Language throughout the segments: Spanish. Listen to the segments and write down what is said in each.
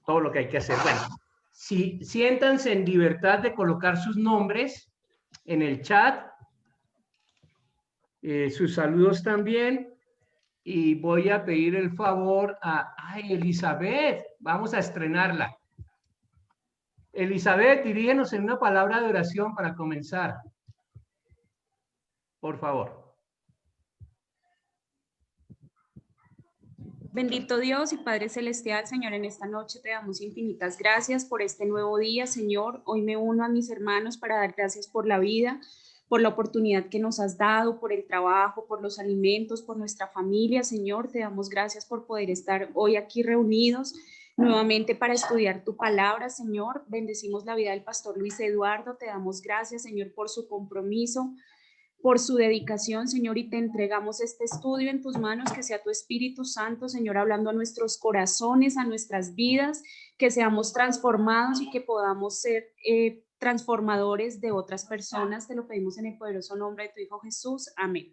todo lo que hay que hacer. Bueno, si siéntanse en libertad de colocar sus nombres en el chat, sus saludos también, y voy a pedir el favor a Elizabeth, vamos a estrenarla. Elizabeth, dirígenos en una palabra de oración para comenzar, por favor. Bendito Dios y Padre Celestial, Señor, en esta noche te damos infinitas gracias por este nuevo día, Señor. Hoy me uno a mis hermanos para dar gracias por la vida, por la oportunidad que nos has dado, por el trabajo, por los alimentos, por nuestra familia, Señor. Te damos gracias por poder estar hoy aquí reunidos nuevamente para estudiar tu palabra, Señor. Bendecimos la vida del pastor Luis Eduardo. Te damos gracias, Señor, por su compromiso, por su dedicación, Señor, y te entregamos este estudio en tus manos, que sea tu Espíritu Santo, Señor, hablando a nuestros corazones, a nuestras vidas, que seamos transformados y que podamos ser transformadores de otras personas. Te lo pedimos en el poderoso nombre de tu Hijo Jesús. Amén.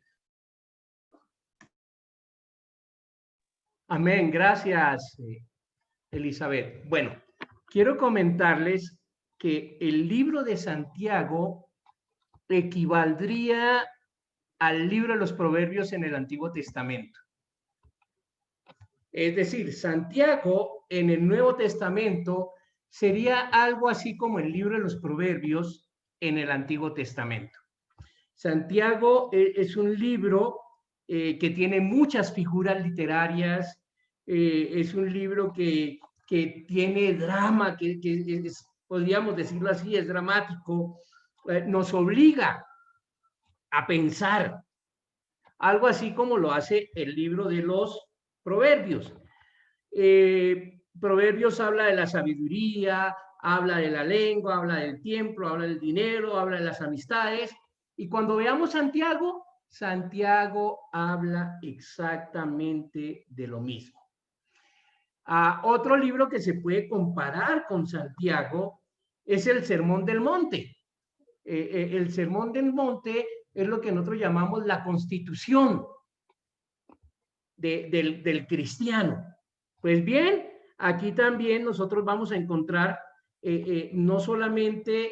Amén, gracias, Elizabeth. Bueno, quiero comentarles que el libro de Santiago equivaldría al libro de los Proverbios en el Antiguo Testamento. Es decir, Santiago en el Nuevo Testamento sería algo así como el libro de los Proverbios en el Antiguo Testamento. Santiago es un libro que tiene muchas figuras literarias, es un libro que tiene drama, que es, podríamos decirlo así, es dramático, nos obliga a pensar, algo así como lo hace el libro de los Proverbios. Proverbios habla de la sabiduría, habla de la lengua, habla del tiempo, habla del dinero, habla de las amistades. Y cuando veamos Santiago, Santiago habla exactamente de lo mismo. Otro libro que se puede comparar con Santiago es el Sermón del Monte. El Sermón del Monte es lo que nosotros llamamos la constitución del cristiano. Pues bien, aquí también nosotros vamos a encontrar no solamente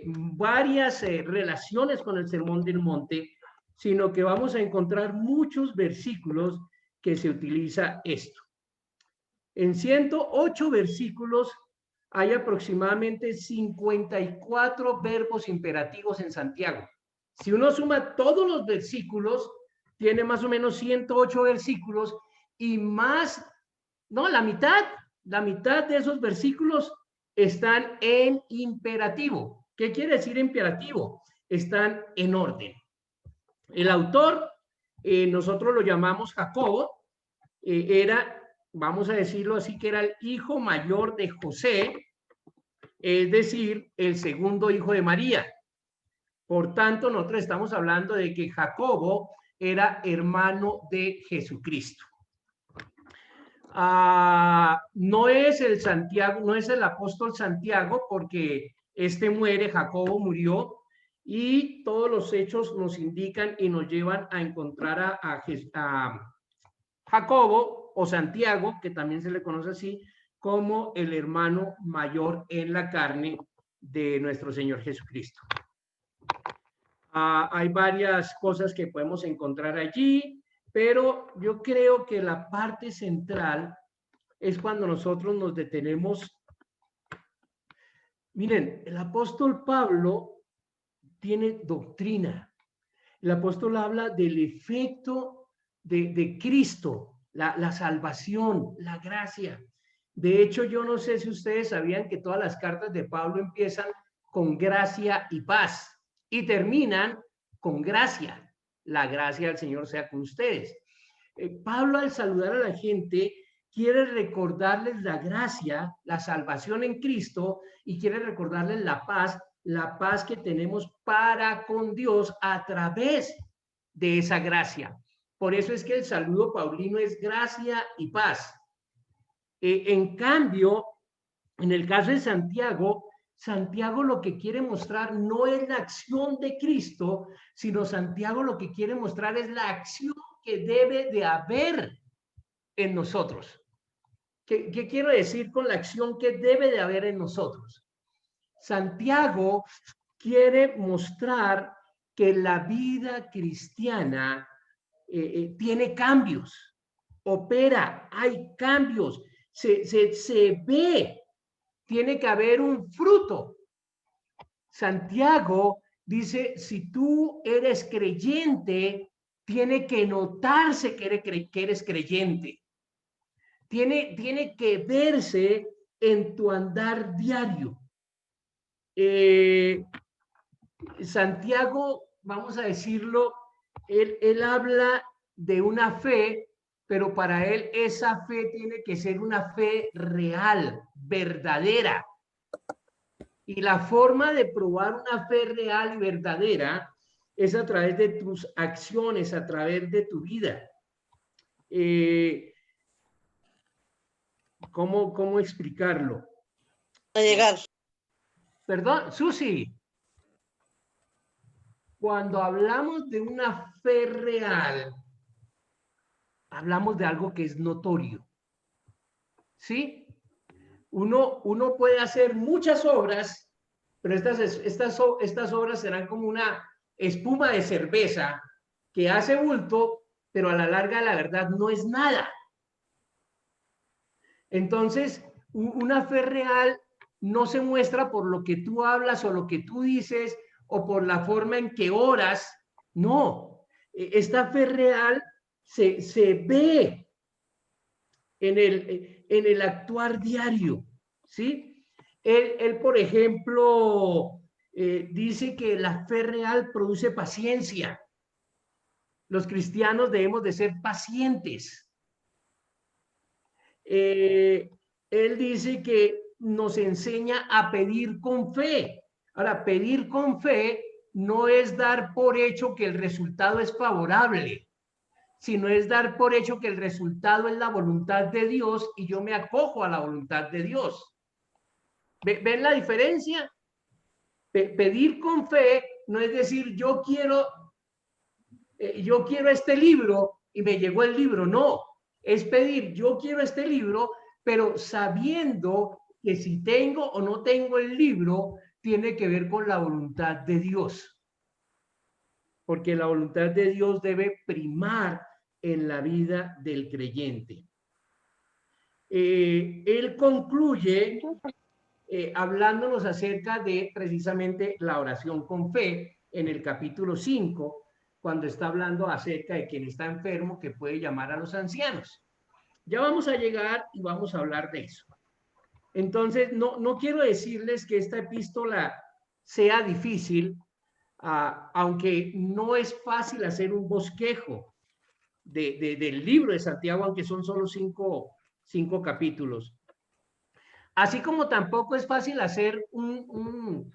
varias relaciones con el Sermón del Monte, sino que vamos a encontrar muchos versículos que se utiliza esto. En 108 versículos hay aproximadamente 54 verbos imperativos en Santiago. Si uno suma todos los versículos, tiene más o menos 108 versículos y más, no, la mitad de esos versículos están en imperativo. ¿Qué quiere decir imperativo? Están en orden. El autor, nosotros lo llamamos Jacobo, era, vamos a decirlo así, que era el hijo mayor de José, es decir, el segundo hijo de María. Por tanto, nosotros estamos hablando de que Jacobo era hermano de Jesucristo. No es el Santiago, no es el apóstol Santiago, porque este muere, Jacobo murió, y todos los hechos nos indican y nos llevan a encontrar a Jacobo o Santiago, que también se le conoce así, como el hermano mayor en la carne de nuestro Señor Jesucristo. Hay varias cosas que podemos encontrar allí, pero yo creo que la parte central es cuando nosotros nos detenemos. Miren, el apóstol Pablo tiene doctrina. El apóstol habla del efecto de Cristo, la salvación, la gracia. De hecho, yo no sé si ustedes sabían que todas las cartas de Pablo empiezan con gracia y paz y terminan con gracia. La gracia del Señor sea con ustedes. Pablo, al saludar a la gente, quiere recordarles la gracia, la salvación en Cristo, y quiere recordarles la paz que tenemos para con Dios a través de esa gracia. Por eso es que el saludo paulino es gracia y paz. En cambio, en el caso de Santiago, Santiago lo que quiere mostrar no es la acción de Cristo, sino Santiago lo que quiere mostrar es la acción que debe de haber en nosotros. ¿Qué quiero decir con la acción que debe de haber en nosotros? Santiago quiere mostrar que la vida cristiana tiene cambios, opera, hay cambios, se ve, tiene que haber un fruto. Santiago dice, si tú eres creyente, tiene que notarse que eres creyente. Tiene que verse en tu andar diario. Santiago, vamos a decirlo, él habla de una fe, pero para él esa fe tiene que ser una fe real, verdadera. Y la forma de probar una fe real y verdadera es a través de tus acciones, a través de tu vida. ¿Cómo explicarlo? A llegar. Perdón, Susi. Cuando hablamos de una fe real, hablamos de algo que es notorio. ¿Sí? Uno puede hacer muchas obras, pero estas obras serán como una espuma de cerveza que hace bulto, pero a la larga la verdad no es nada. Entonces, una fe real no se muestra por lo que tú hablas o lo que tú dices o por la forma en que oras. No, esta fe real se ve en el actuar diario, ¿sí? Él por ejemplo, dice que la fe real produce paciencia. Los cristianos debemos de ser pacientes. Él dice que nos enseña a pedir con fe. Ahora, pedir con fe no es dar por hecho que el resultado es favorable, sino es dar por hecho que el resultado es la voluntad de Dios y yo me acojo a la voluntad de Dios. ¿Ven la diferencia? Pedir con fe no es decir yo quiero este libro y me llegó el libro, no. Es pedir yo quiero este libro, pero sabiendo que si tengo o no tengo el libro, tiene que ver con la voluntad de Dios. Porque la voluntad de Dios debe primar en la vida del creyente. Él concluye hablándonos acerca de precisamente la oración con fe en el capítulo 5, cuando está hablando acerca de quien está enfermo que puede llamar a los ancianos. Ya vamos a llegar y vamos a hablar de eso. Entonces, no quiero decirles que esta epístola sea difícil, aunque no es fácil hacer un bosquejo del libro de Santiago, aunque son solo cinco capítulos. Así como tampoco es fácil hacer un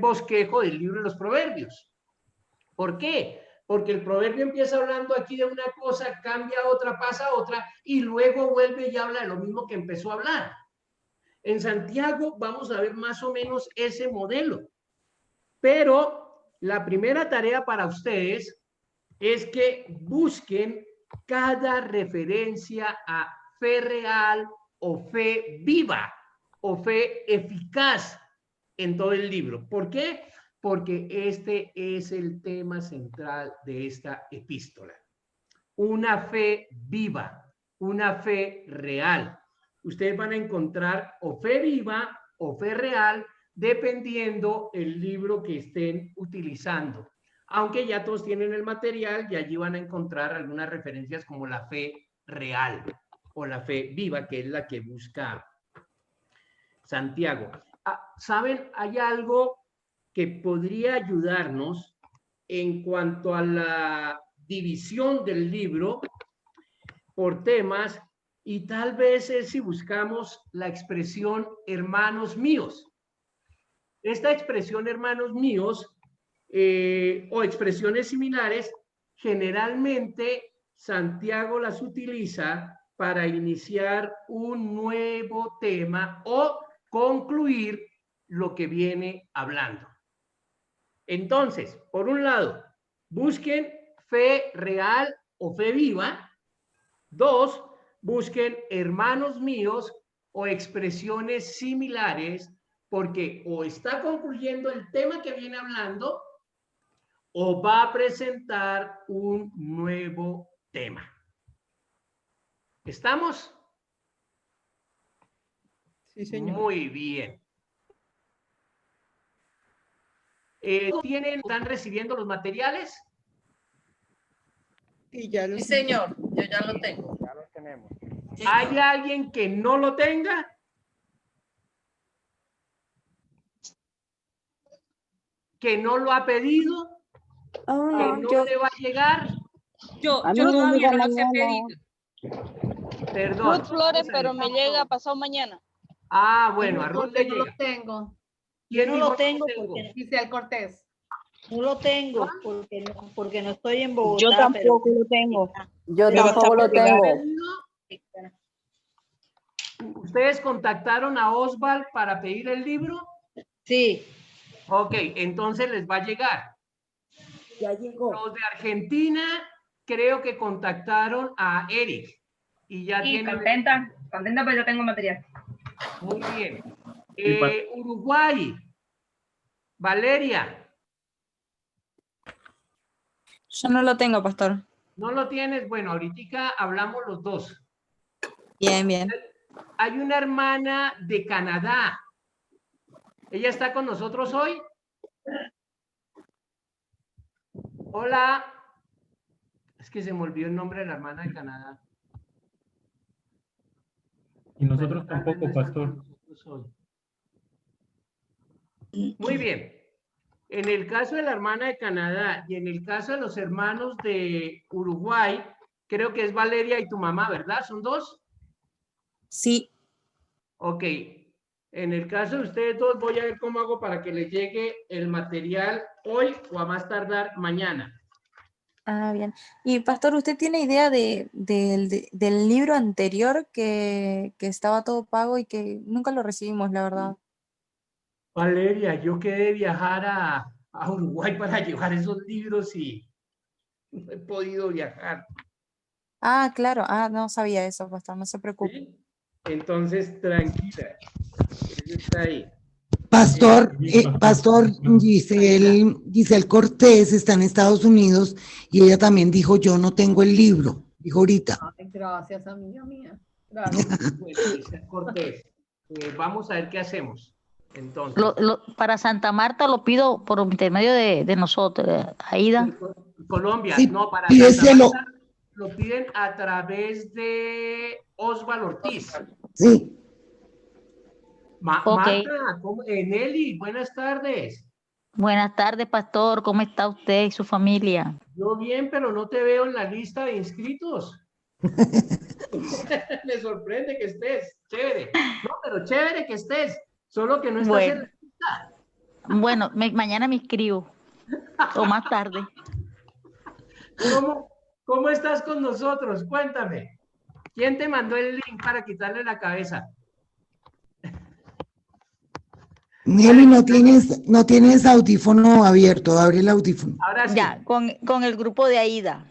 bosquejo del libro de los Proverbios. ¿Por qué? Porque el proverbio empieza hablando aquí de una cosa, cambia a otra, pasa a otra, y luego vuelve y habla de lo mismo que empezó a hablar. En Santiago vamos a ver más o menos ese modelo. Pero la primera tarea para ustedes es que busquen cada referencia a fe real o fe viva o fe eficaz en todo el libro. ¿Por qué? Porque este es el tema central de esta epístola. Una fe viva, una fe real. Ustedes van a encontrar o fe viva o fe real dependiendo el libro que estén utilizando. Aunque ya todos tienen el material y allí van a encontrar algunas referencias como la fe real o la fe viva, que es la que busca Santiago. ¿Saben? Hay algo que podría ayudarnos en cuanto a la división del libro por temas, y tal vez es si buscamos la expresión hermanos míos. Esta expresión hermanos míos o expresiones similares, generalmente Santiago las utiliza para iniciar un nuevo tema o concluir lo que viene hablando. Entonces, por un lado, busquen fe real o fe viva. 2, busquen hermanos míos o expresiones similares, porque o está concluyendo el tema que viene hablando o va a presentar un nuevo tema. ¿Estamos? Sí, señor. Muy bien. ¿Están recibiendo los materiales? Y ya lo Sí, señor, yo ya lo tengo. Ya lo tenemos. ¿Hay alguien que no lo tenga? ¿Que no lo ha pedido? ¿Que no le va a llegar? Yo A mí me todavía llega no los he mañana. pedido. Perdón. Ruth Flores, Vamos a pero ver. me llega pasado mañana. Ah, bueno, a Ruth le No lo llega. tengo. ¿Quién No dijo lo tengo que porque Giselle Cortés. no lo tengo porque no estoy en Bogotá. Yo tampoco lo tengo. Yo Pero tampoco está lo tengo. ¿Ustedes contactaron a Osval para pedir el libro? Sí, Ok, entonces les va a llegar. Ya llegó. Los de Argentina creo que contactaron a Eric y ya Sí, tienen. contenta, pero yo tengo material. Muy bien. Uruguay. Valeria, Yo no lo tengo, pastor. ¿no lo tienes? Bueno, ahorita hablamos los dos. Bien, bien. Hay una hermana de Canadá. ¿Ella está con nosotros hoy? Hola. Es que se me olvidó el nombre de la hermana de Canadá. Y nosotros Bueno, tal vez tampoco, no está pastor. con nosotros hoy. Muy bien. En el caso de la hermana de Canadá y en el caso de los hermanos de Uruguay, creo que es Valeria y tu mamá, ¿verdad? ¿Son dos? Sí. Ok. En el caso de ustedes dos, voy a ver cómo hago para que les llegue el material hoy o a más tardar mañana. Ah, bien. Y pastor, ¿usted tiene idea del libro anterior que estaba todo pago y que nunca lo recibimos, la verdad? Valeria, yo quedé de viajar a Uruguay para llevar esos libros y no he podido viajar. Ah, claro. Ah, no sabía eso, pastor. No se preocupe. ¿Sí? Entonces, tranquila. Eso está ahí. Pastor Giselle Cortés está en Estados Unidos y ella también dijo, yo no tengo el libro, dijo ahorita. Ay, gracias, amiga mía. Gracias. Bueno, Giselle Cortés, vamos a ver qué hacemos. Entonces, Para Santa Marta lo pido por intermedio de nosotros, Aida. Colombia, Sí, no, para pídeselo. Santa Marta lo piden a través de Osvaldo Ortiz. Sí, Ok. Marta, Nelly, buenas tardes. Buenas tardes, pastor. ¿Cómo está usted y su familia? Yo bien, pero no te veo en la lista de inscritos. Me sorprende que estés, chévere. No, pero chévere que estés, solo que no estás en la lista. Bueno, mañana me inscribo. O más tarde. ¿Cómo estás con nosotros? Cuéntame. ¿Quién te mandó el link para quitarle la cabeza? Nelly, no tienes audífono abierto, abre el audífono. Ahora sí. Ya, con el grupo de Aida.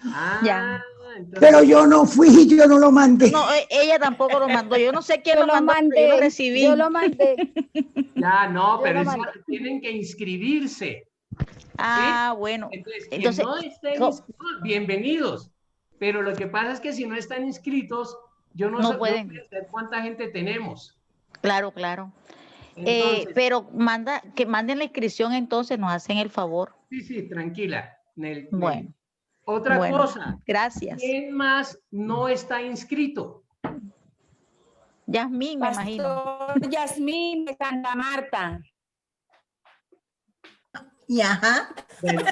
Ah, Ya. entonces, Pero yo no fui, yo no lo mandé. No, ella tampoco lo mandó. Yo no sé quién yo lo lo mandó, pero yo lo mandé. recibí. Yo lo mandé. ya no, yo pero lo eso mandé. tienen que inscribirse. Ah, bueno. Entonces, Entonces, quien no estén inscritos, bienvenidos. Pero lo que pasa es que si no están inscritos, yo no No sé pueden. cuánta gente tenemos. Claro, claro. Entonces, Pero que manden la inscripción, entonces nos hacen el favor. sí, tranquila. Bueno, Otra bueno, cosa, gracias. ¿quién más no está inscrito? Yasmín, me imagino. Pastor Yasmín de Santa Marta. Y ajá. Bueno,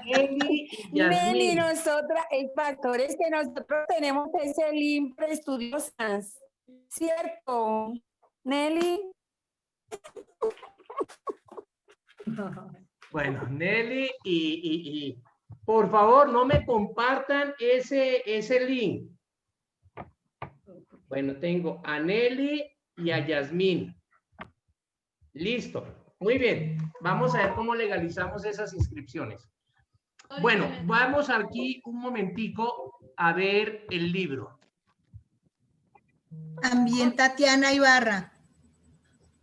Nelly y Yasmín. Nelly, nosotras, el pastor, es que nosotros tenemos ese link para estudiosas, ¿cierto? Nelly. Bueno, Nelly y por favor no me compartan ese link. Bueno, tengo a Nelly y a Yasmín. Listo. Muy bien. Vamos a ver cómo legalizamos esas inscripciones. Bueno, vamos aquí un momentico a ver el libro? También Tatiana Ibarra.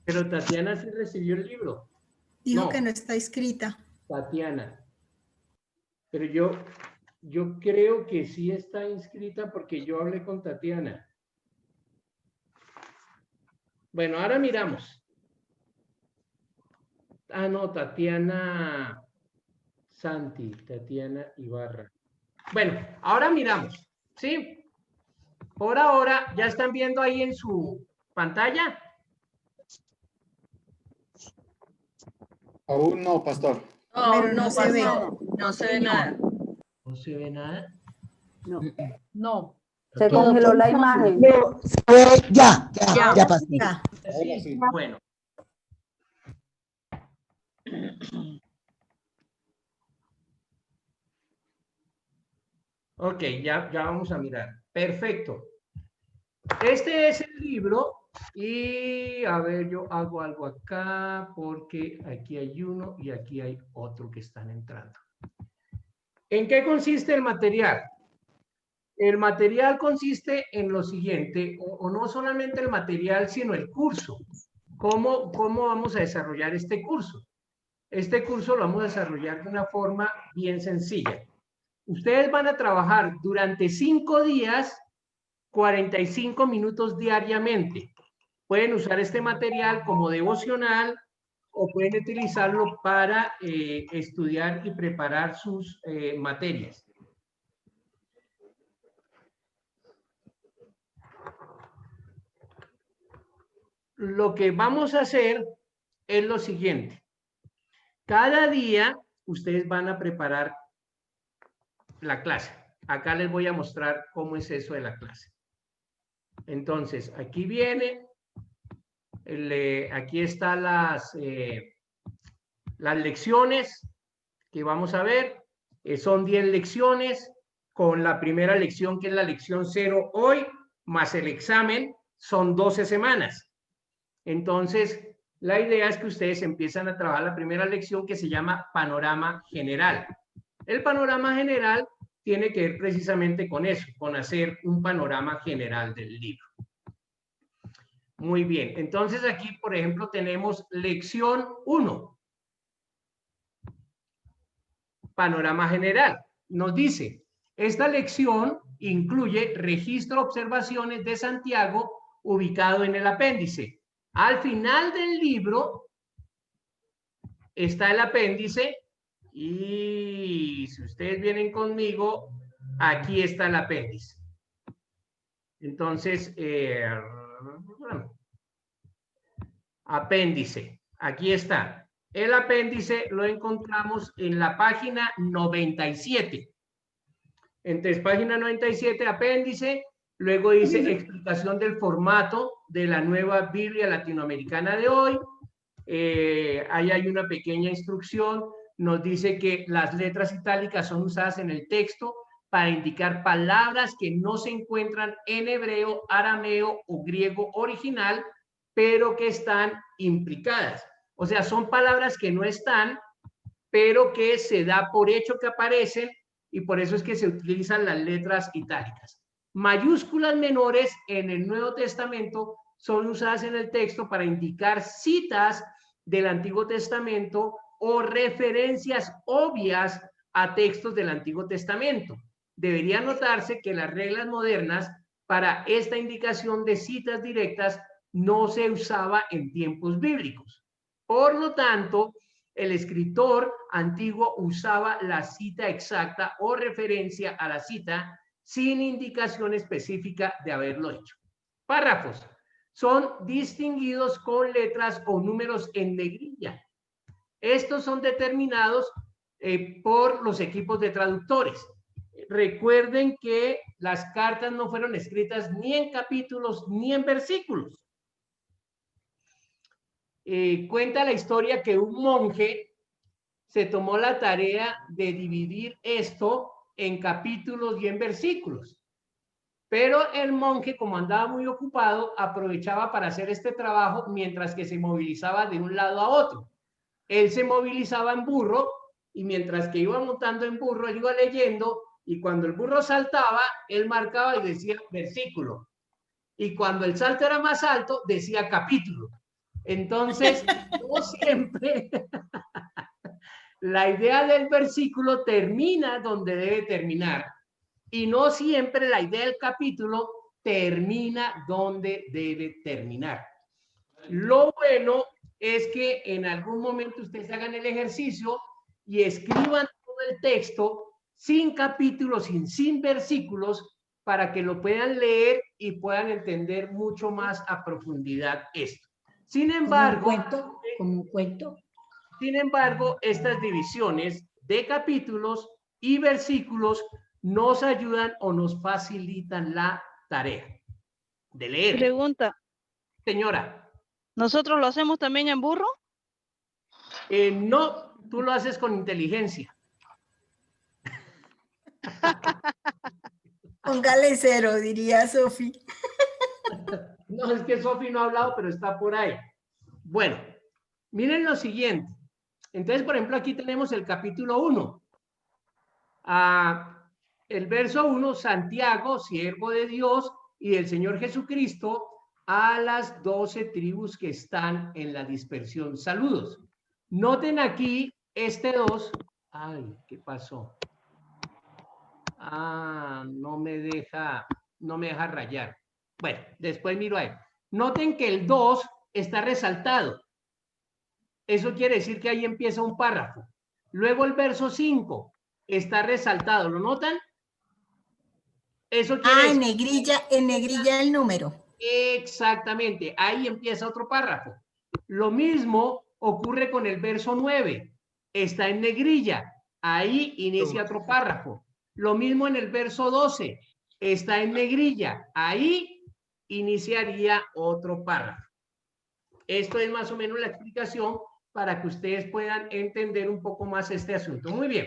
Pero Tatiana sí recibió el libro. Dijo No. que no está inscrita. Tatiana. Pero yo creo que sí está inscrita porque yo hablé con Tatiana. Bueno, ahora miramos. Ah, no, Tatiana Santi, Tatiana Ibarra. Bueno, ahora miramos, ¿sí? Por ahora, ¿ya están viendo ahí en su pantalla? Aún no, pastor. No, Pero no se ve. No se ve nada. ¿No se ve nada? No. Se congeló la imagen. No, ya pasó. Ya. Ahora sí. Bueno. Ok, ya vamos a mirar. Perfecto. Este es el libro y a ver, yo hago algo acá porque aquí hay uno y aquí hay otro que están entrando. ¿En qué consiste el material? El material consiste en lo siguiente, o no solamente el material, sino el curso. ¿Cómo vamos a desarrollar este curso? Este curso lo vamos a desarrollar de una forma bien sencilla. Ustedes van a trabajar durante 5 días, 45 minutos diariamente. Pueden usar este material como devocional o pueden utilizarlo para estudiar y preparar sus materias. Lo que vamos a hacer es lo siguiente. Cada día ustedes van a preparar la clase. Acá les voy a mostrar cómo es eso de la clase. Entonces, aquí viene, aquí están las lecciones que vamos a ver. Son 10 lecciones, con la primera lección, que es la lección 0 hoy, más el examen, son 12 semanas. Entonces, la idea es que ustedes empiezan a trabajar la primera lección, que se llama Panorama General. El panorama general tiene que ver precisamente con eso, con hacer un panorama general del libro. Muy bien, entonces aquí, por ejemplo, tenemos lección 1. Panorama general. Nos dice, esta lección incluye registro de observaciones de Santiago ubicado en el apéndice. Al final del libro está el apéndice y si ustedes vienen conmigo, aquí está el apéndice. Entonces, apéndice, aquí está. El apéndice lo encontramos en la página 97. Entonces, página 97, apéndice, luego dice explicación del formato de la nueva Biblia latinoamericana de hoy. Ahí hay una pequeña instrucción, nos dice que las letras itálicas son usadas en el texto para indicar palabras que no se encuentran en hebreo, arameo o griego original, pero que están implicadas. O sea, son palabras que no están, pero que se da por hecho que aparecen y por eso es que se utilizan las letras itálicas. Mayúsculas menores en el Nuevo Testamento son usadas en el texto para indicar citas del Antiguo Testamento o referencias obvias a textos del Antiguo Testamento. Debería notarse que las reglas modernas para esta indicación de citas directas no se usaba en tiempos bíblicos. Por lo tanto, el escritor antiguo usaba la cita exacta o referencia a la cita sin indicación específica de haberlo hecho. Párrafos son distinguidos con letras o números en negrilla. Estos son determinados por los equipos de traductores. Recuerden que las cartas no fueron escritas ni en capítulos ni en versículos. Cuenta la historia que un monje se tomó la tarea de dividir esto en capítulos y en versículos. Pero el monje, como andaba muy ocupado, aprovechaba para hacer este trabajo mientras que se movilizaba de un lado a otro. Él se movilizaba en burro y mientras que iba montando en burro, él iba leyendo y cuando el burro saltaba, él marcaba y decía versículo. Y cuando el salto era más alto, decía capítulo. Entonces, no siempre la idea del versículo termina donde debe terminar. Y no siempre la idea del capítulo termina donde debe terminar. Lo bueno es que en algún momento ustedes hagan el ejercicio y escriban todo el texto sin capítulos, sin versículos, para que lo puedan leer y puedan entender mucho más a profundidad esto. Sin embargo, como un cuento. Sin embargo, estas divisiones de capítulos y versículos nos ayudan o nos facilitan la tarea de leer. Pregunta. Señora. ¿Nosotros lo hacemos también en burro? No, tú lo haces con inteligencia. Póngale 0, diría Sofi. No, es que Sofi no ha hablado, pero está por ahí. Bueno, miren lo siguiente. Entonces, por ejemplo, aquí tenemos el capítulo 1. El verso 1, Santiago, siervo de Dios y del Señor Jesucristo, a las 12 tribus que están en la dispersión. Saludos. Noten aquí este 2. Ay, ¿qué pasó? No me deja rayar. Bueno, después miro ahí. Noten que el 2 está resaltado. Eso quiere decir que ahí empieza un párrafo. Luego el verso 5 está resaltado. ¿Lo notan? Eso quiere decir... en negrilla el número. Exactamente, ahí empieza otro párrafo. Lo mismo ocurre con el verso 9. Está en negrilla. Ahí inicia otro párrafo. Lo mismo en el verso 12. Está en negrilla. Ahí iniciaría otro párrafo. Esto es más o menos la explicación para que ustedes puedan entender un poco más este asunto. Muy bien.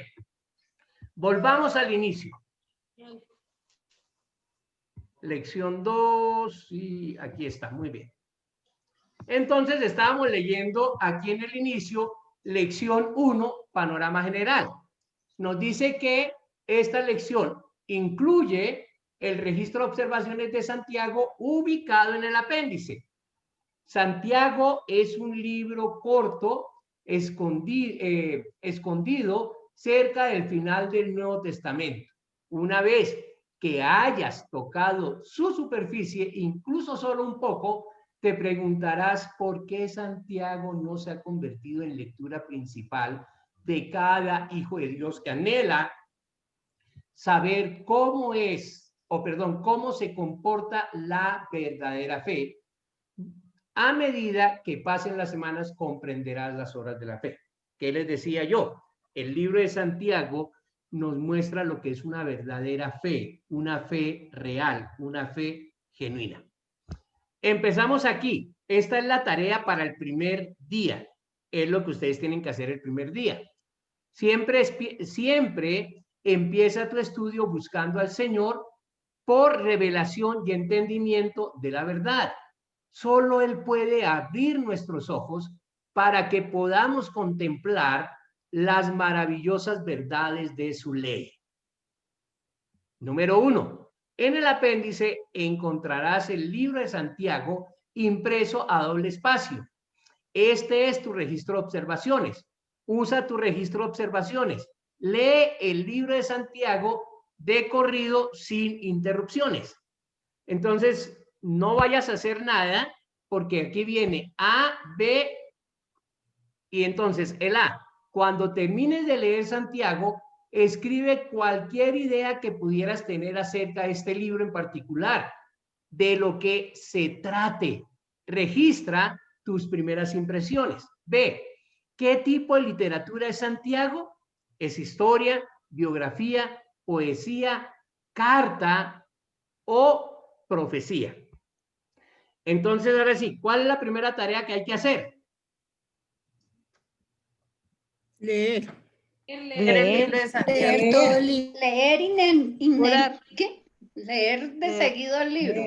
Volvamos al inicio. Lección 2 y aquí está, muy bien. Entonces estábamos leyendo aquí en el inicio, lección 1, panorama general. Nos dice que esta lección incluye el registro de observaciones de Santiago ubicado en el apéndice. Santiago es un libro corto, escondido cerca del final del Nuevo Testamento. Una vez que hayas tocado su superficie, incluso solo un poco, te preguntarás por qué Santiago no se ha convertido en lectura principal de cada hijo de Dios que anhela saber cómo se comporta la verdadera fe. A medida que pasen las semanas, comprenderás las obras de la fe. ¿Qué les decía yo? El libro de Santiago nos muestra lo que es una verdadera fe, una fe real, una fe genuina. Empezamos aquí. Esta es la tarea para el primer día. Es lo que ustedes tienen que hacer el primer día. Siempre empieza tu estudio buscando al Señor por revelación y entendimiento de la verdad. Solo Él puede abrir nuestros ojos para que podamos contemplar las maravillosas verdades de su ley. Número 1. En el apéndice encontrarás el libro de Santiago impreso a doble espacio. Este es tu registro de observaciones. Usa tu registro de observaciones. Lee el libro de Santiago de corrido sin interrupciones. Entonces, no vayas a hacer nada porque aquí viene A, B y entonces el A. Cuando termines de leer Santiago, escribe cualquier idea que pudieras tener acerca de este libro en particular, de lo que se trate. Registra tus primeras impresiones. B, ¿qué tipo de literatura es Santiago? ¿Es historia, biografía, poesía, carta o profecía? Entonces, ahora sí, ¿cuál es la primera tarea que hay que hacer? Leer. Leer el libro de Santiago. Leer todo el libro. Leer de seguido el libro.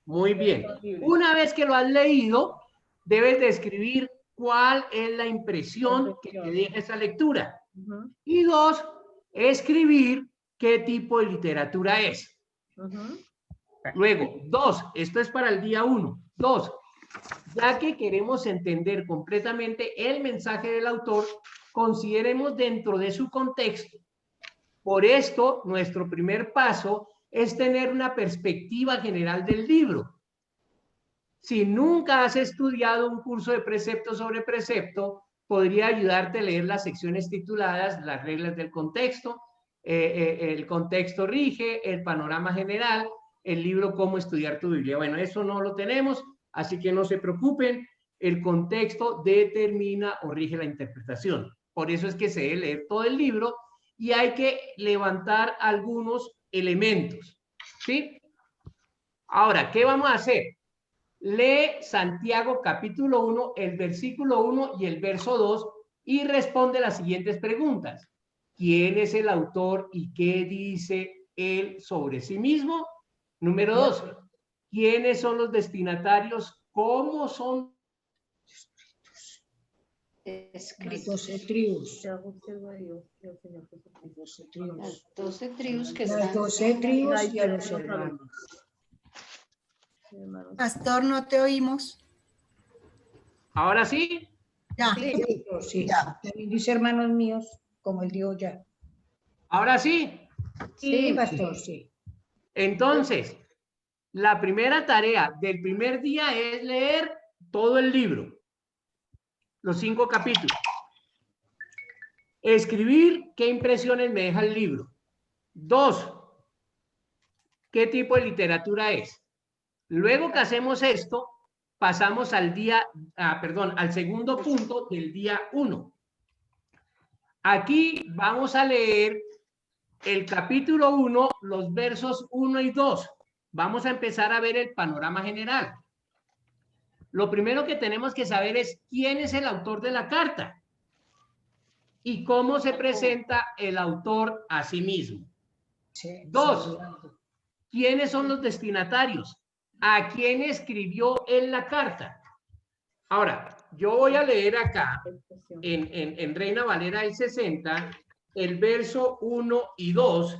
Muy bien. Una vez que lo has leído, debes de escribir cuál es la impresión que te deja esa lectura. Y 2, escribir qué tipo de literatura es. Luego, 2, esto es para el día 1. 2, ya que queremos entender completamente el mensaje del autor, consideremos dentro de su contexto. Por esto, nuestro primer paso es tener una perspectiva general del libro. Si nunca has estudiado un curso de precepto sobre precepto, podría ayudarte a leer las secciones tituladas Las reglas del contexto, el contexto rige, el panorama general, el libro Cómo estudiar tu Biblia. Bueno, eso no lo tenemos, así que no se preocupen. El contexto determina o rige la interpretación. Por eso es que se debe leer todo el libro y hay que levantar algunos elementos, ¿sí? Ahora, ¿qué vamos a hacer? Lee Santiago capítulo 1, el versículo 1 y el verso 2 y responde las siguientes preguntas. ¿Quién es el autor y qué dice él sobre sí mismo? Número 2. ¿Quiénes son los destinatarios? ¿Cómo son Las 12 tribus. Las 12 tribus que Las están. 12 tribus y a los hermanos. Pastor, no te oímos. ¿Ahora sí? Ya. Sí, sí. También dice hermanos míos, como él dijo ya. ¿Ahora sí? Sí, pastor, sí. Entonces, la primera tarea del primer día es leer todo el libro, los 5 capítulos. Escribir qué impresiones me deja el libro. 2, qué tipo de literatura es. Luego que hacemos esto, pasamos al al segundo punto del día 1. Aquí vamos a leer el capítulo 1, los versos 1 y 2. Vamos a empezar a ver el panorama general. Lo primero que tenemos que saber es quién es el autor de la carta y cómo se presenta el autor a sí mismo. 2, ¿quiénes son los destinatarios? ¿A quién escribió él la carta? Ahora, yo voy a leer acá en Reina Valera del 60 el verso 1 y 2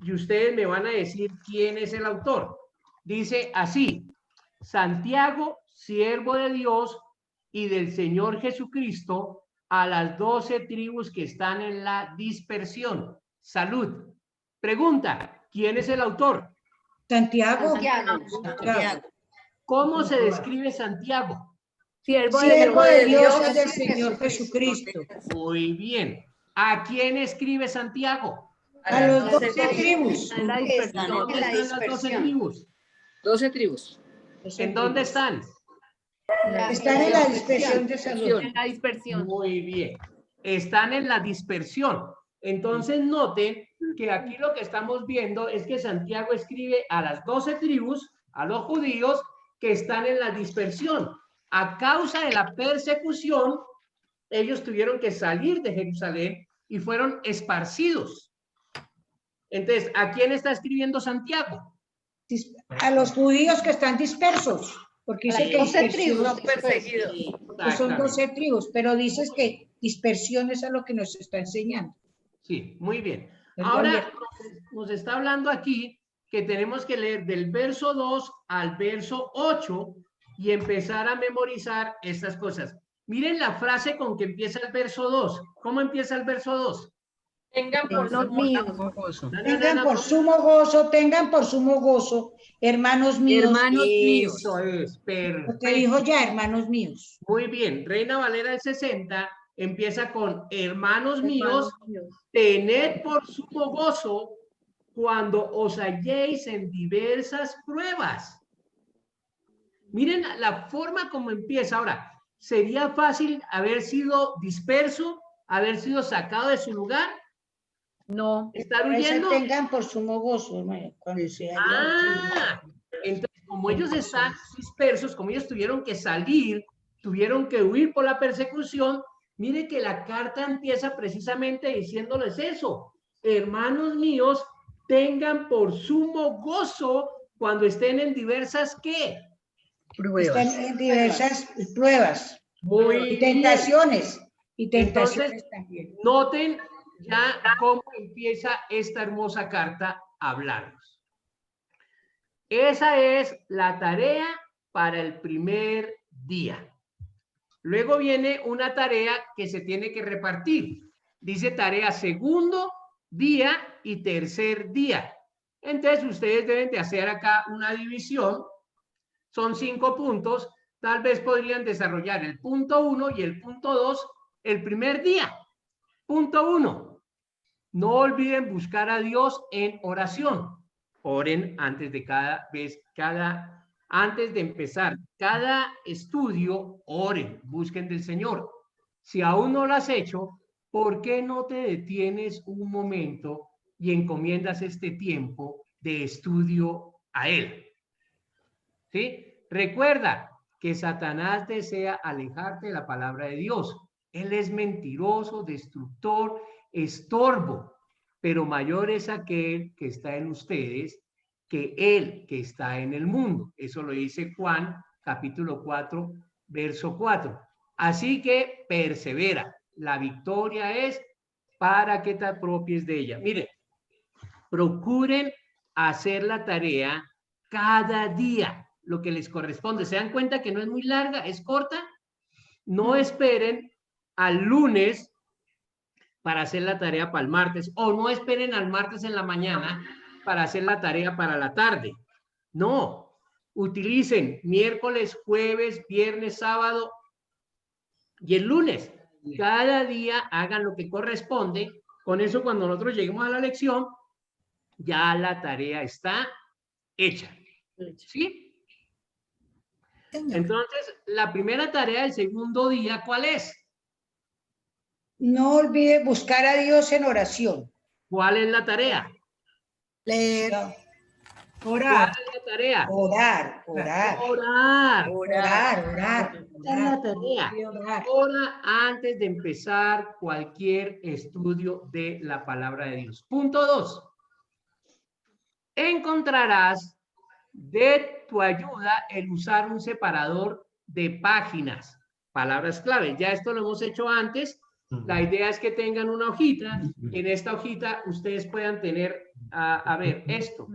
y ustedes me van a decir quién es el autor. Dice así: Santiago, siervo de Dios y del Señor Jesucristo, a las 12 tribus que están en la dispersión. Salud. Pregunta: ¿quién es el autor? Santiago. Santiago. ¿Cómo se describe Santiago? Siervo de Dios y del Señor Jesucristo. Muy bien. ¿A quién escribe Santiago? A los 12 tribus. En la dispersión. ¿Dónde En la están las 12 dispersión. tribus? 12 tribus. ¿En dónde están? Están en la dispersión de salud. En la dispersión. Muy bien. Están en la dispersión. Entonces noten que aquí lo que estamos viendo es que Santiago escribe a las 12 tribus, a los judíos que están en la dispersión. A causa de la persecución, ellos tuvieron que salir de Jerusalén y fueron esparcidos. Entonces, ¿a quién está escribiendo Santiago? A los judíos que están dispersos. Porque dice que 12 dispersión, tribus no, perseguidos. que son 12 tribus, pero dices que dispersión es a lo que nos está enseñando. Sí, muy bien. Perdón, Ahora nos está hablando aquí que tenemos que leer del verso 2 al verso 8 y empezar a memorizar estas cosas. Miren la frase con que empieza el verso 2. ¿Cómo empieza el verso 2? Tengan por los míos. Tengan por sumo gozo, tengan por sumo gozo, hermanos míos. Hermanos míos. Eso es, perfecto. Lo que dijo ya, hermanos míos. Muy bien. Reina Valera del 60 empieza con hermanos míos, tened por sumo gozo cuando os halléis en diversas pruebas. Miren la forma como empieza. Ahora, ¿sería fácil haber sido disperso, haber sido sacado de su lugar? No. ¿Estar Por eso huyendo? tengan por sumo gozo, hermano, cuando se hallan. Entonces, como ellos están dispersos, como ellos tuvieron que salir, tuvieron que huir por la persecución, mire que la carta empieza precisamente diciéndoles eso. Hermanos míos, tengan por sumo gozo cuando estén en diversas, ¿qué? Están en diversas pruebas Muy y tentaciones. Y Entonces, tentaciones también. noten ya cómo empieza esta hermosa carta a hablarnos. Esa es la tarea para el primer día. Luego viene una tarea que se tiene que repartir. Dice tarea segundo día y tercer día. Entonces ustedes deben de hacer acá una división. Son 5 puntos. Tal vez podrían desarrollar el punto 1 y el punto 2 el primer día. Punto 1. No olviden buscar a Dios en oración. Oren antes de antes de empezar cada estudio, oren, busquen del Señor. Si aún no lo has hecho, ¿por qué no te detienes un momento y encomiendas este tiempo de estudio a Él? ¿Sí? Recuerda que Satanás desea alejarte de la palabra de Dios. Él es mentiroso, destructor, estorbo, pero mayor es aquel que está en ustedes que él que está en el mundo. Eso lo dice Juan, capítulo 4, verso 4. Así que persevera. La victoria es para que te apropies de ella. Mire, procuren hacer la tarea cada día, lo que les corresponde. ¿Se dan cuenta que no es muy larga, es corta? No esperen al lunes para hacer la tarea para el martes, o no esperen al martes en la mañana para hacer la tarea para la tarde. No, utilicen miércoles, jueves, viernes, sábado y el lunes. Cada día hagan lo que corresponde. Con eso, cuando nosotros lleguemos a la lección, ya la tarea está hecha. ¿Sí? Entonces, la primera tarea del segundo día, ¿cuál es? No olvide buscar a Dios en oración. ¿Cuál es la tarea? Leer. ¿Cuál Orar. es la tarea? Orar. Esta es la tarea. Ora antes de empezar cualquier estudio de la palabra de Dios. Punto 2. Encontrarás de tu ayuda el usar un separador de páginas, palabras clave. Ya esto lo hemos hecho antes. La idea es que tengan una hojita. En esta hojita ustedes puedan tener, a ver, esto.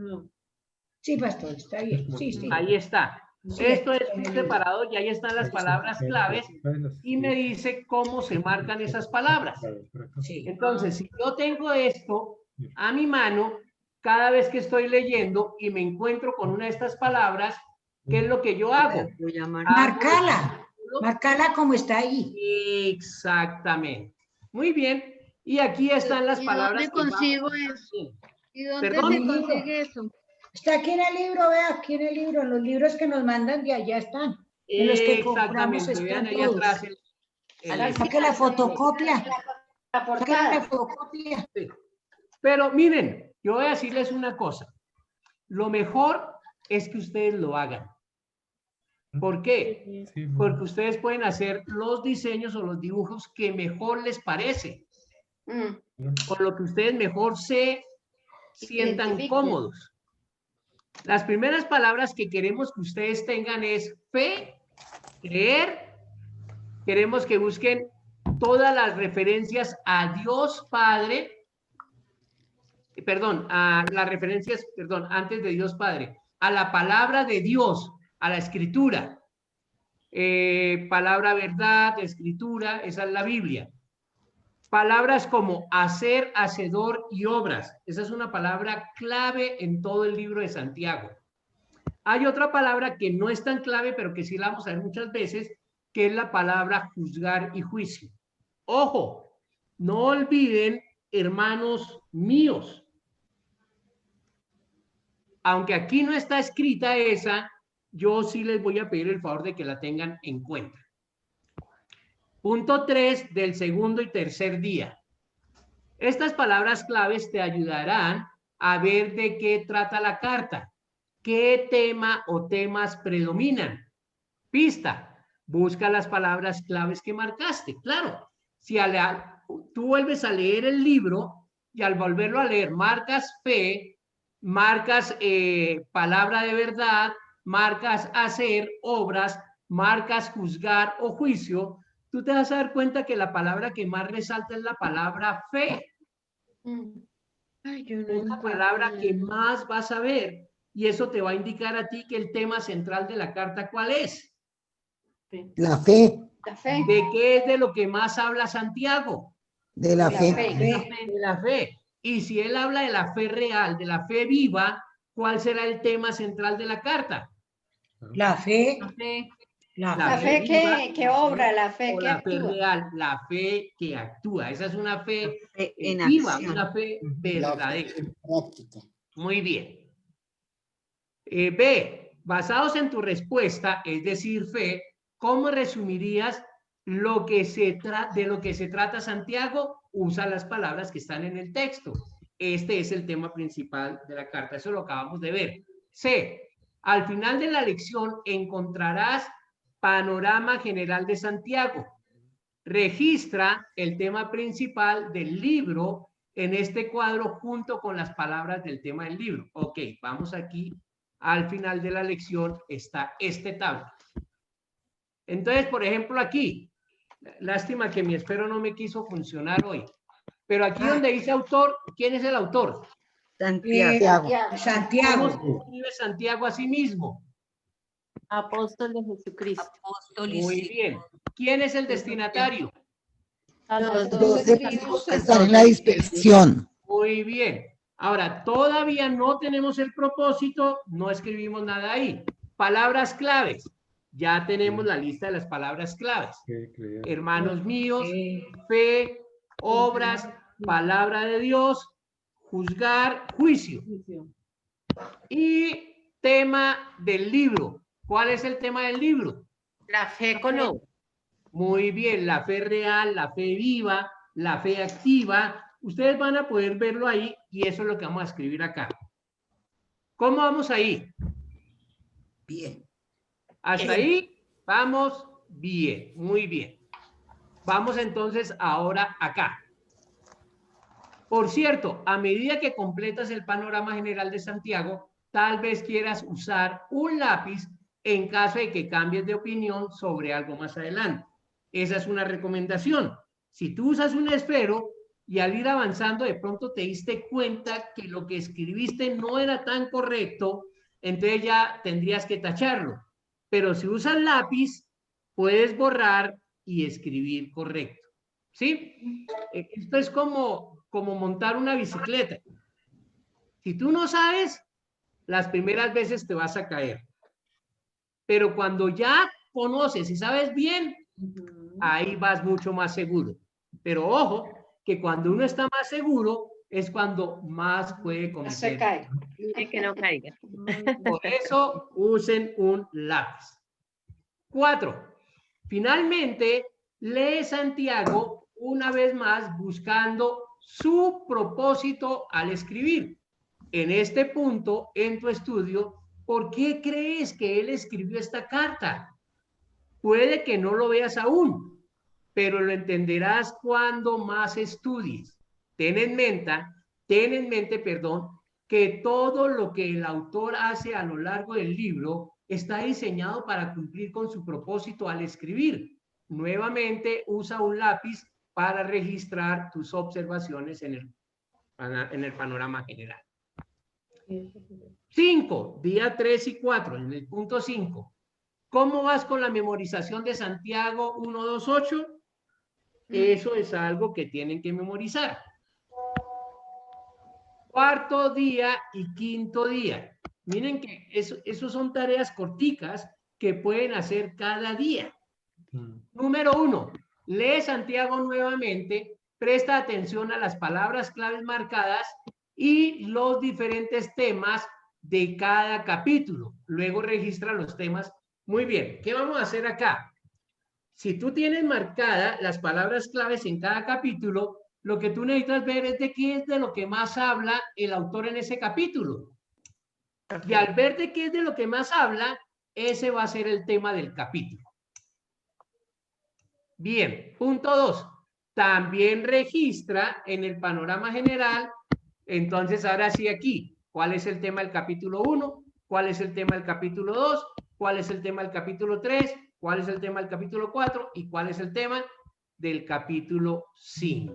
Sí, pastor, está bien. Sí. Ahí está. Esto es un separador y ahí están las palabras claves y me dice cómo se marcan esas palabras. Entonces, si yo tengo esto a mi mano, cada vez que estoy leyendo y me encuentro con una de estas palabras, ¿qué es lo que yo hago? Marcala como está ahí. Exactamente. Muy bien. Y aquí están las palabras. ¿Y dónde consigo eso? ¿Y dónde se consigue eso? Está aquí en el libro, vea, aquí en el libro, en los libros que nos mandan de allá están. En los que compramos están ahí todos. atrás. Saque la fotocopia. Sí. Pero miren, yo voy a decirles una cosa. Lo mejor es que ustedes lo hagan. ¿Por qué? Porque ustedes pueden hacer los diseños o los dibujos que mejor les parece. Con lo que ustedes mejor se sientan cómodos. Las primeras palabras que queremos que ustedes tengan es fe, creer. Queremos que busquen todas las referencias a Dios Padre. Antes de Dios Padre, a la palabra de Dios, a la escritura. Palabra verdad, escritura, esa es la Biblia. Palabras como hacer, hacedor y obras. Esa es una palabra clave en todo el libro de Santiago. Hay otra palabra que no es tan clave, pero que sí la vamos a ver muchas veces, que es la palabra juzgar y juicio. Ojo, no olviden, hermanos míos, aunque aquí no está escrita esa, yo sí les voy a pedir el favor de que la tengan en cuenta. Punto 3 del segundo y tercer día. Estas palabras claves te ayudarán a ver de qué trata la carta, qué tema o temas predominan. Pista, busca las palabras claves que marcaste. Claro, si tú vuelves a leer el libro y al volverlo a leer marcas fe, marcas palabra de verdad, marcas hacer, obras, marcas juzgar o juicio, tú te vas a dar cuenta que la palabra que más resalta es la palabra fe. Ay, yo no Una entiendo palabra que nada. más vas a ver, y eso te va a indicar a ti que el tema central de la carta, ¿cuál es? La fe, La fe. ¿De qué es de lo que más habla Santiago? de la La fe. fe. De la fe. Y si él habla de la fe real, de la fe viva, ¿cuál será el tema central de la carta? La fe, La fe. la La fe viva, que obra, la fe o que la fe actúa. real, la fe que actúa. Esa es una fe En viva, acción. una fe La fe verdadera. en práctica. Muy bien. B, basados en tu respuesta, es decir, fe, ¿cómo resumirías lo que de lo que se trata Santiago? Usa las palabras que están en el texto. Este es el tema principal de la carta. Eso lo acabamos de ver. C, al final de la lección encontrarás panorama general de Santiago. Registra el tema principal del libro en este cuadro junto con las palabras del tema del libro. Ok, vamos aquí. Al final de la lección está este tabla. Entonces, por ejemplo, aquí, lástima que mi esfero no me quiso funcionar hoy, pero aquí donde dice autor, ¿quién es el autor? Santiago. Santiago. ¿Cómo se escribe Santiago a sí mismo? Apóstol de Jesucristo. Muy bien. ¿Quién es el destinatario? Los Los dos espíritus que están en la dispersión. Muy bien. Ahora, todavía no tenemos el propósito, no escribimos nada ahí. Palabras claves. Ya tenemos la lista de las palabras claves. Hermanos míos, fe, obras, palabra de Dios, juzgar, juicio. Y tema del libro. ¿Cuál es el tema del libro? La fe con obra. Muy bien, la fe real, la fe viva, la fe activa. Ustedes van a poder verlo ahí y eso es lo que vamos a escribir acá. ¿Cómo vamos ahí? Bien. Hasta ahí vamos bien, muy bien. Vamos entonces ahora acá. Por cierto, a medida que completas el panorama general de Santiago, tal vez quieras usar un lápiz en caso de que cambies de opinión sobre algo más adelante. Esa es una recomendación. Si tú usas un esfero y al ir avanzando de pronto te diste cuenta que lo que escribiste no era tan correcto, entonces ya tendrías que tacharlo. Pero si usas lápiz, puedes borrar y escribir correcto. ¿Sí? Esto es como montar una bicicleta. Si tú no sabes, las primeras veces te vas a caer. Pero cuando ya conoces y sabes bien, ahí vas mucho más seguro. Pero ojo, que cuando uno está más seguro, es cuando más puede cometer. Se cae. Que no caiga. Por eso usen un lápiz. 4. Finalmente, lee Santiago una vez más buscando su propósito al escribir. En este punto, en tu estudio, ¿por qué crees que él escribió esta carta? Puede que no lo veas aún, pero lo entenderás cuando más estudies. Ten en mente, que todo lo que el autor hace a lo largo del libro está diseñado para cumplir con su propósito al escribir. Nuevamente, usa un lápiz para registrar tus observaciones en el panorama general. 5, día 3 y 4, en el punto 5. ¿Cómo vas con la memorización de Santiago 1, 2, 8? Eso es algo que tienen que memorizar. Cuarto día y quinto día. Miren que eso son tareas corticas que pueden hacer cada día. Número 1, lee Santiago nuevamente, presta atención a las palabras claves marcadas y los diferentes temas de cada capítulo. Luego registra los temas. Muy bien, ¿qué vamos a hacer acá? Si tú tienes marcadas las palabras claves en cada capítulo, lo que tú necesitas ver es de qué es de lo que más habla el autor en ese capítulo. Y al ver de qué es de lo que más habla, ese va a ser el tema del capítulo. Bien, punto 2. También registra en el panorama general, entonces ahora sí aquí, ¿cuál es el tema del capítulo 1? ¿Cuál es el tema del capítulo 2? ¿Cuál es el tema del capítulo 3? ¿Cuál es el tema del capítulo 4? ¿Y cuál es el tema del capítulo 5?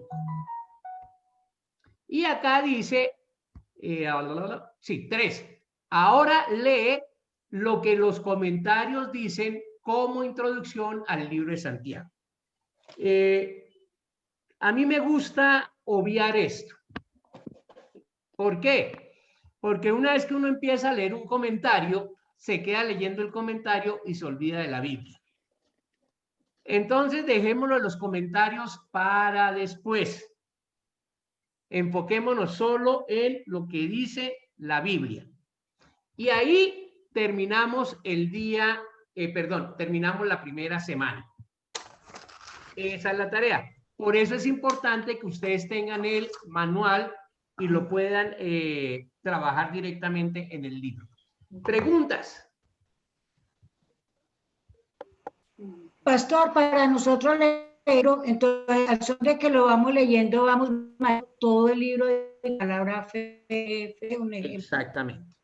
Y acá dice, sí, 3. Ahora lee lo que los comentarios dicen como introducción al libro de Santiago. A mí me gusta obviar esto. ¿Por qué? Porque una vez que uno empieza a leer un comentario, se queda leyendo el comentario y se olvida de la Biblia. Entonces, dejémoslo en los comentarios para después. Enfoquémonos solo en lo que dice la Biblia. Y ahí terminamos terminamos la primera semana. Esa es la tarea. Por eso es importante que ustedes tengan el manual y lo puedan trabajar directamente en el libro. ¿Preguntas? Pastor, para nosotros leerlo, entonces, al son de que lo vamos leyendo, vamos todo el libro de palabra fe, un ejemplo. Exactamente.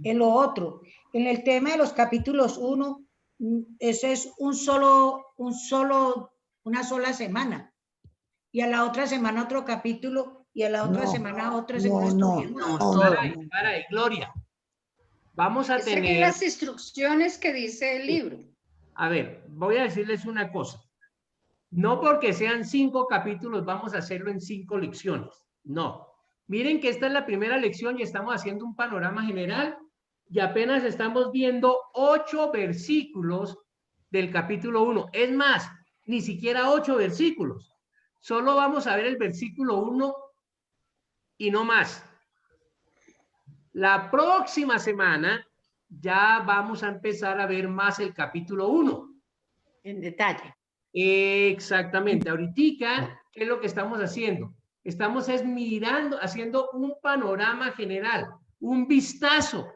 En lo otro, en el tema de los capítulos 1, ese es una sola semana. Y a la otra semana otro capítulo, y a la otra semana otra según Para de Gloria. Vamos a tener... Según las instrucciones que dice el libro. A ver, voy a decirles una cosa. No porque sean 5 capítulos vamos a hacerlo en 5 lecciones. No. Miren que esta es la primera lección y estamos haciendo un panorama general y apenas estamos viendo 8 versículos del capítulo 1. Es más, ni siquiera 8 versículos. Solo vamos a ver el versículo 1 y no más. La próxima semana ya vamos a empezar a ver más el capítulo 1. En detalle. Exactamente. Ahorita, ¿qué es lo que estamos haciendo? Estamos mirando, haciendo un panorama general, un vistazo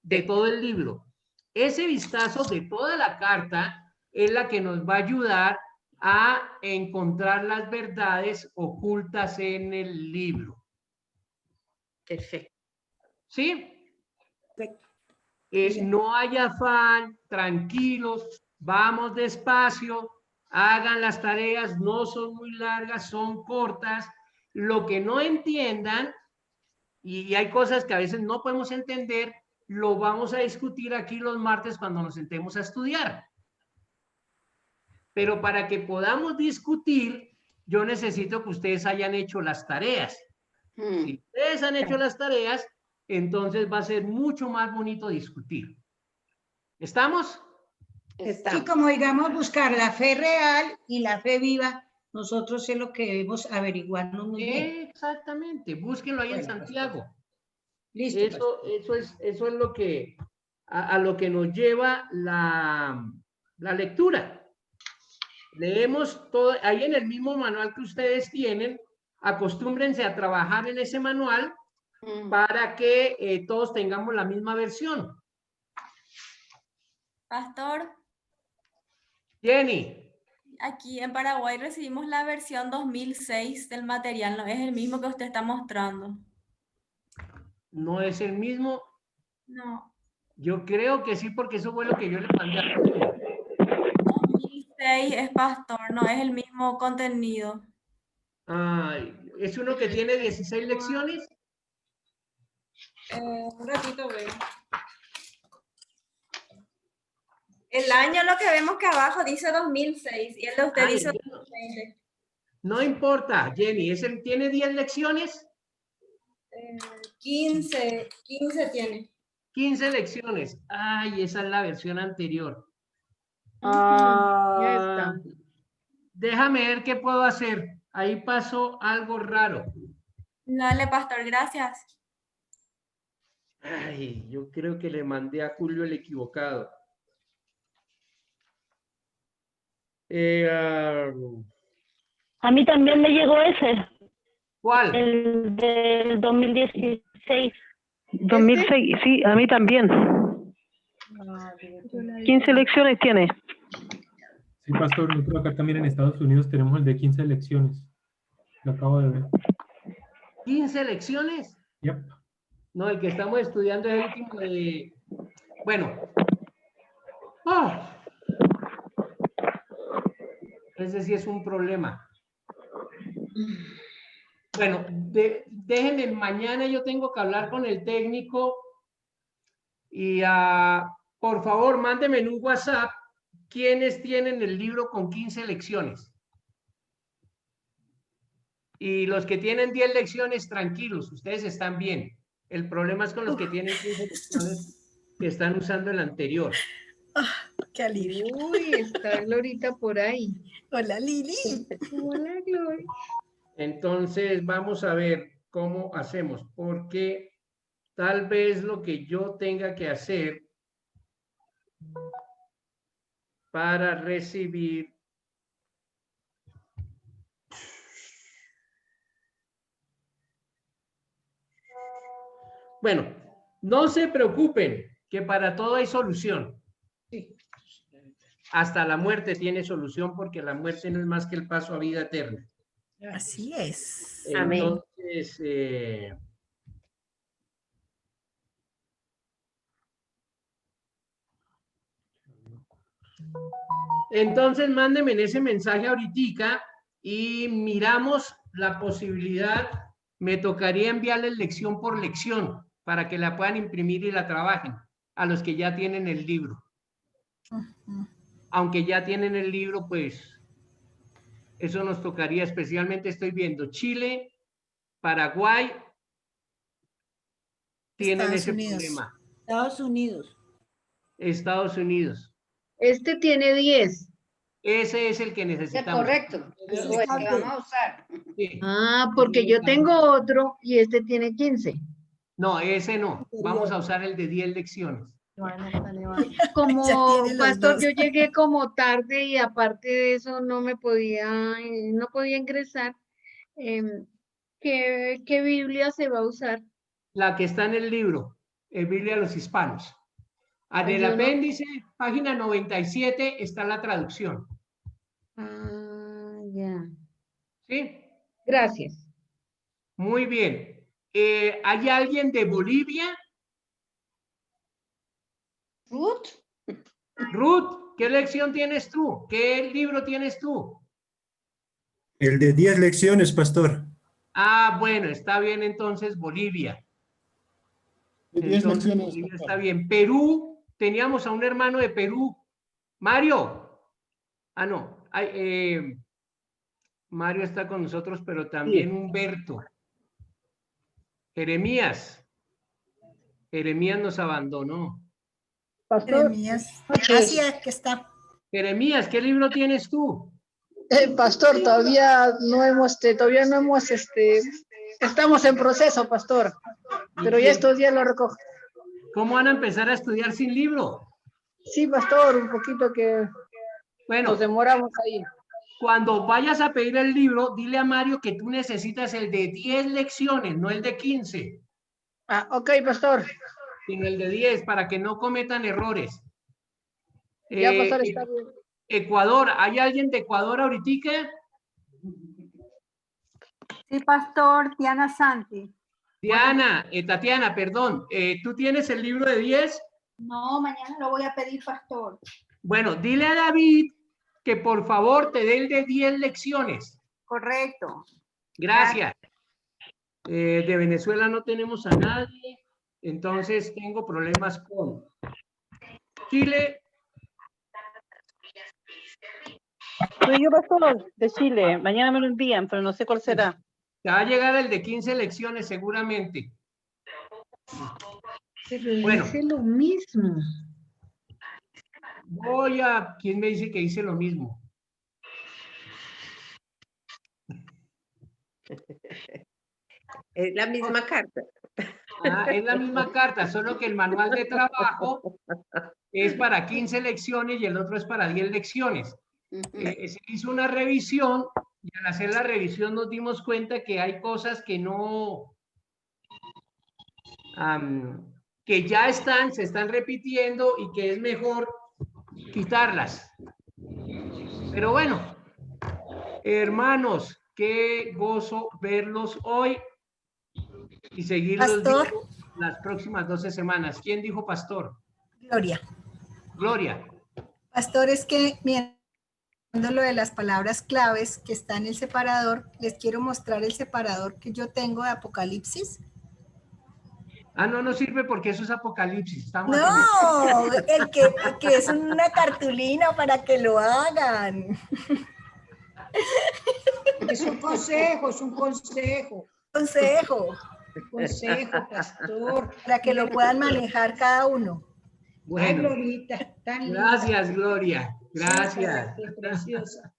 de todo el libro. Ese vistazo de toda la carta es la que nos va a ayudar a encontrar las verdades ocultas en el libro. Perfecto. ¿Sí? No hay afán, tranquilos, vamos despacio, hagan las tareas, no son muy largas, son cortas. Lo que no entiendan, y hay cosas que a veces no podemos entender, lo vamos a discutir aquí los martes cuando nos sentemos a estudiar. Pero para que podamos discutir, yo necesito que ustedes hayan hecho las tareas. Si ustedes han hecho las tareas, entonces va a ser mucho más bonito discutir. ¿Estamos? Sí, como digamos, buscar la fe real y la fe viva, nosotros es lo que debemos averiguarnos muy bien. Exactamente, búsquenlo ahí en Santiago. Listo. Eso es lo que, a lo que nos lleva la lectura. Leemos todo, ahí en el mismo manual que ustedes tienen, acostúmbrense a trabajar en ese manual para que todos tengamos la misma versión. Pastor. Jenny. Aquí en Paraguay recibimos la versión 2006 del material, no es el mismo que usted está mostrando. ¿No es el mismo? No. Yo creo que sí, porque eso fue lo que yo le mandé a Julio. 2006 es pastor, no es el mismo contenido. Ay, ¿es uno que tiene 16 lecciones? Un ratito veo. El año lo que vemos que abajo dice 2006 y el de usted dice 2020. No importa, Jenny, ¿tiene 10 lecciones? 15 tiene. 15 lecciones. Ay, esa es la versión anterior. Déjame ver qué puedo hacer. Ahí pasó algo raro. Dale, pastor, gracias. Ay, yo creo que le mandé a Julio el equivocado. A mí también me llegó ese. ¿Cuál? El del 2016. 2006, sí, a mí también. 15 lecciones tiene. Sí, pastor, nosotros acá también en Estados Unidos tenemos el de 15 lecciones. Lo acabo de ver. ¿15 lecciones? Yep. No, el que estamos estudiando es el último de... Bueno. Ese sí es un problema. Bueno, déjenme, mañana yo tengo que hablar con el técnico y por favor, mándenme en un WhatsApp quiénes tienen el libro con 15 lecciones. Y los que tienen 10 lecciones, tranquilos, ustedes están bien. El problema es con los que tienen 15 lecciones que están usando el anterior. Qué alivio. Uy, está Glorita por ahí. Hola, Lili. Hola, Gloria. Entonces, vamos a ver cómo hacemos, porque tal vez lo que yo tenga que hacer para recibir bueno, no se preocupen, que para todo hay solución. Hasta la muerte tiene solución, porque la muerte no es más que el paso a vida eterna. Así es. Entonces, mándenme ese mensaje ahorita y miramos la posibilidad. Me tocaría enviarles lección por lección para que la puedan imprimir y la trabajen a los que ya tienen el libro. Aunque ya tienen el libro, pues eso nos tocaría, especialmente estoy viendo Chile, Paraguay, tienen ese problema. Estados Unidos. Estados Unidos. Este tiene 10. Ese es el que necesitamos. Correcto. Es el que vamos a usar. Sí. Ah, porque yo tengo otro y este tiene 15. No, ese no. Vamos a usar el de 10 lecciones. Como Ya tiene los pastor, dos. yo llegué como tarde y aparte de eso no podía ingresar. ¿Qué Biblia se va a usar? La que está en el libro, Biblia a los Hispanos. En el Yo no- apéndice, página 97, está la traducción. Ah, ya. ¿Sí? Gracias. Muy bien. ¿Hay alguien de Bolivia? Ruth. Ruth, ¿qué lección tienes tú? ¿Qué libro tienes tú? El de 10 lecciones, pastor. Ah, bueno, está bien entonces Bolivia. De 10 Entonces, lecciones, Bolivia pastor. está bien. Perú, teníamos a un hermano de Perú. Mario. Ah, no. Mario está con nosotros, pero también Humberto. Jeremías. Jeremías nos abandonó. Jeremías. Así es que está. Jeremías, ¿qué libro tienes tú? Pastor, todavía no hemos, estamos en proceso, pastor, pero ya estos días lo recojo. ¿Cómo van a empezar a estudiar sin libro? Sí, pastor, un poquito que nos demoramos ahí. Cuando vayas a pedir el libro, dile a Mario que tú necesitas el de 10 lecciones, no el de 15. Ah, ok, pastor. Sino el de 10, para que no cometan errores. Ya, pastor, está bien. Ecuador, ¿hay alguien de Ecuador ahorita? Sí, pastor, Diana Santi. Diana, Tatiana, perdón, ¿tú tienes el libro de 10? No, mañana lo voy a pedir, pastor. Bueno, dile a David que por favor te dé el de 10 lecciones. Correcto. Gracias. De Venezuela no tenemos a nadie, entonces tengo problemas con Chile. Soy yo, pastor, de Chile. Mañana me lo envían, pero no sé cuál será. Te va a llegar el de 15 lecciones seguramente. Pero Bueno. dice lo mismo. ¿Quién me dice que hice lo mismo? Es la misma carta. Es la misma carta, solo que el manual de trabajo es para 15 lecciones y el otro es para 10 lecciones. Se hizo una revisión y al hacer la revisión nos dimos cuenta que hay cosas que no, que ya se están repitiendo y que es mejor quitarlas. Pero bueno, hermanos, qué gozo verlos hoy y seguirlos las próximas 12 semanas. ¿Quién dijo pastor? Gloria. Gloria. Pastor, es que lo de las palabras claves que está en el separador, les quiero mostrar el separador que yo tengo de Apocalipsis. Ah, no sirve porque eso es Apocalipsis. Estamos No, el que es una cartulina para que lo hagan. Es un consejo, es un consejo. Consejo. Consejo, pastor. Para que lo puedan manejar cada uno. Bueno, Ay, Glorita, tan linda. gracias, Gloria. Gracias. Sí, qué preciosa.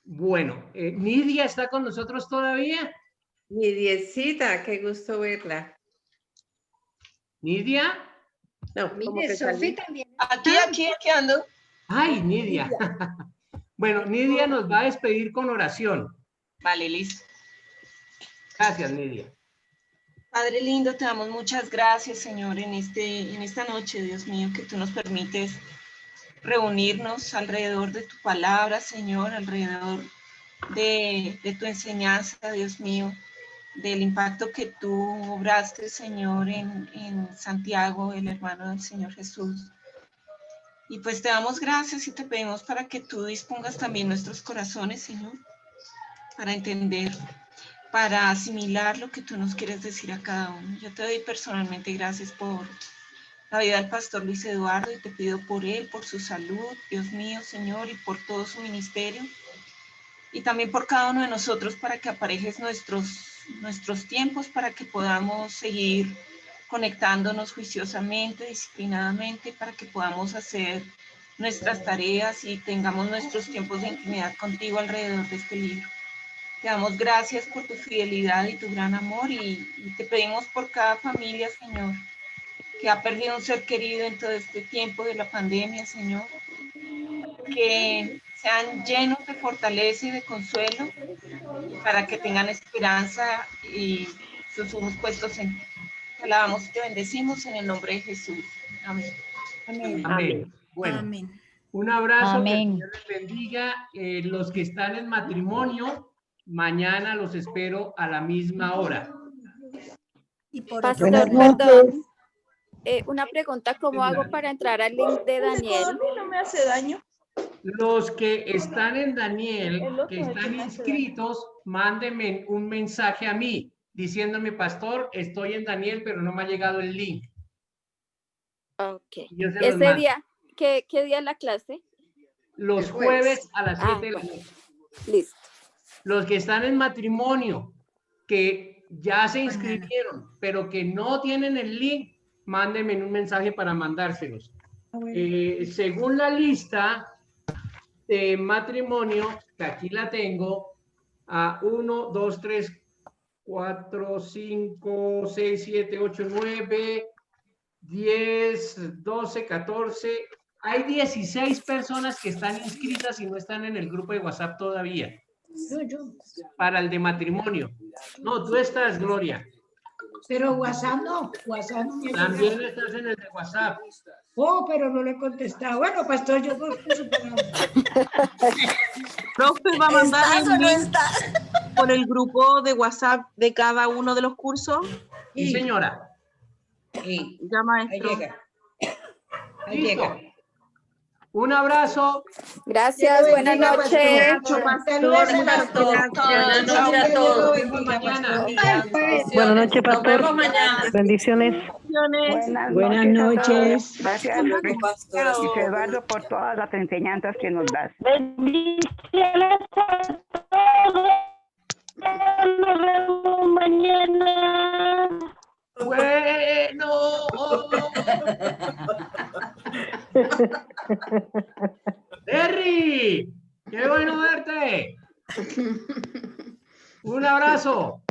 Bueno, Nidia está con nosotros todavía. Nidiecita, qué gusto verla. ¿Nidia? No, como Mire, que Sofía salí. también. Aquí ando. Ay, Nidia. Bueno, Nidia nos va a despedir con oración. Vale, listo. Gracias, Nidia. Padre lindo, te damos muchas gracias, Señor, en esta noche, Dios mío, que tú nos permites reunirnos alrededor de tu palabra, Señor, alrededor de tu enseñanza, Dios mío, del impacto que tú obraste, Señor, en Santiago, el hermano del Señor Jesús. Y pues te damos gracias y te pedimos para que tú dispongas también nuestros corazones, Señor, para entender, para asimilar lo que tú nos quieres decir a cada uno. Yo te doy personalmente gracias por la vida del pastor Luis Eduardo y te pido por él, por su salud, Dios mío, Señor, y por todo su ministerio. Y también por cada uno de nosotros para que aparejes nuestros tiempos, para que podamos seguir conectándonos juiciosamente, disciplinadamente, para que podamos hacer nuestras tareas y tengamos nuestros tiempos de intimidad contigo alrededor de este libro. Te damos gracias por tu fidelidad y tu gran amor y te pedimos por cada familia, Señor, que ha perdido un ser querido en todo este tiempo de la pandemia, Señor, que sean llenos de fortaleza y de consuelo para que tengan esperanza y sus ojos puestos en ti. Te alabamos y te bendecimos en el nombre de Jesús. Amén. Amén. Amén. Bueno, Amén. un abrazo. Amén. Que el Señor les bendiga. Los que están en matrimonio, mañana los espero a la misma hora. Y por Pastor, Buenas perdón. noches. Una pregunta, ¿cómo hago para entrar al link de Daniel? No me hace daño. Los que están en Daniel, que están inscritos, mándenme un mensaje a mí diciéndome, pastor, estoy en Daniel, pero no me ha llegado el link. Ok. Yo se los Ese mando. día, ¿qué día es la clase? Los jueves a las 7 de la bueno. noche. Listo. Los que están en matrimonio, que ya se inscribieron, pero que no tienen el link, mándenme un mensaje para mandárselos. Según la lista de matrimonio, que aquí la tengo, a 1, 2, 3, 4, 5, 6, 7, 8, 9, 10, 12, 14. Hay 16 personas que están inscritas y no están en el grupo de WhatsApp todavía. Para el de matrimonio. No, tú estás, Gloria. Pero WhatsApp no. WhatsApp no me ha También llegado. estás en el de WhatsApp. Oh, pero no le he contestado. Bueno, pastor, yo por eso. Profe, ¿va a mandar ¿Estás o el no link estás? por el grupo de WhatsApp de cada uno de los cursos? Sí, señora. Sí, Ya, maestro. ahí llega. Ahí Listo. llega. Un abrazo. Gracias, buenas noches. Saludos a todos. Buenas noches a todos. Mañana. Buenas noches, Nos pastor. vemos mañana. Bendiciones. Buenas noches. Gracias, Luis Eduardo, por todas las enseñanzas que nos das. Bendiciones a todos. Nos vemos mañana. Bueno. Terry, qué bueno verte. Un abrazo.